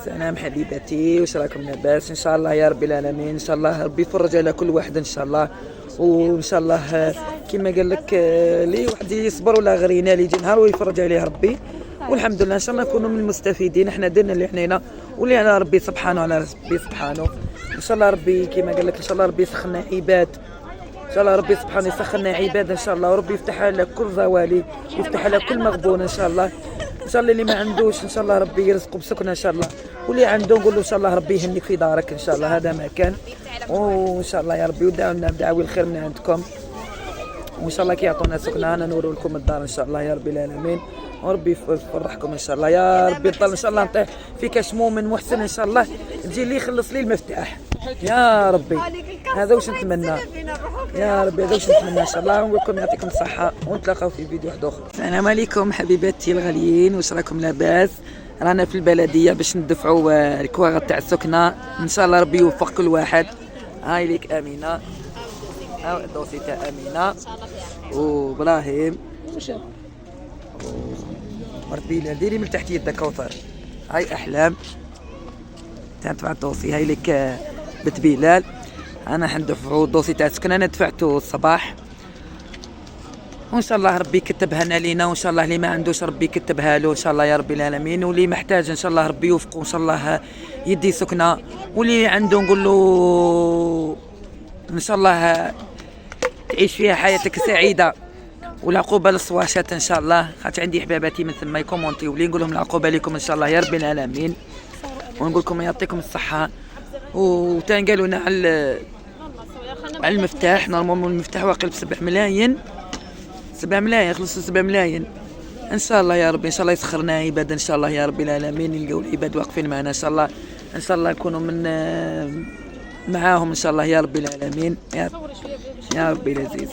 سلام حبيبتي، واش راكم لاباس؟ ان شاء الله يا رب العالمين، ان شاء الله ربي يفرج على كل واحد ان شاء الله. وان شاء الله كما قال لك لي واحد يصبر ولا غير ينال يجي نهار ويفرج عليه ربي. والحمد لله ان شاء الله نكونوا من المستفيدين، احنا درنا اللي حنينا واللي على ربي سبحانه وعلى ربي سبحانه. ان شاء الله ربي كما قال لك ان شاء الله ربي يسخرنا عباد، ان شاء الله ربي سبحانه يسخرنا عباد ان شاء الله، وربي يفتح على كل زوالي، يفتح على كل مغبون ان شاء الله. ان شاء الله اللي ما عندوش ان شاء الله ربي يرزقه بسكنه ان شاء الله، واللي عنده نقول له ان شاء الله ربي يهنيك في دارك ان شاء الله. هذا ما كان، وان شاء الله يا ربي ودعوا لنا بدعاوي الخير من عندكم، وان شاء الله كي يعطونا سكنه انا نوروا لكم الدار ان شاء الله يا رب العالمين، وربي يفرحكم ان شاء الله يا ربي. نطل ان شاء الله نطيح في كاش مؤمن محسن ان شاء الله، تجي اللي يخلص لي المفتاح يا ربي. هذا واش نتمنى يا ربي، هذا واش نتمنى ان شاء الله. ونقول لكم يعطيكم الصحه، ونتلاقاو في فيديو واحد اخر. السلام عليكم حبيباتي الغاليين، واش راكم لاباس؟ رانا في البلديه باش ندفعوا الكواغ تاع السكنه، ان شاء الله ربي يوفق كل واحد. هاي ليك امينه، هاو الدوسي تاع امينه وابراهيم مرت بلال. ديري من تحت يدك كوثر. هاي احلام تاع الدوسي، هاي لك بنت بلال. انا حندفعوا الدوسي تاع السكن، انا دفعته الصباح، وان شاء الله ربي يكتبها لنا لينا، وان شاء الله اللي ما عندوش ربي يكتبها له ان شاء الله يا رب العالمين، واللي محتاج ان شاء الله ربي يوفقه ان شاء الله يدي سكنه، واللي عنده نقول له ان شاء الله تعيش فيها حياتك سعيده، والعقوبه للصواشات ان شاء الله. خاطر عندي حباباتي من ثم يكومونتيو لي، نقول لهم العقوبه لكم ان شاء الله يا رب العالمين، ونقول لكم يعطيكم الصحه. وتان قالوا لنا على المفتاح، نورمالمون المفتاح واقف ب 7 ملايين، 7 ملايين خلصوا 7 ملايين ان شاء الله يا ربي. ان شاء الله يسخرنا عباد ان شاء الله يا رب العالمين، يلقاو العباد واقفين معنا ان شاء الله، ان شاء الله نكونوا من معاهم ان شاء الله يا رب العالمين يا ربي العزيز.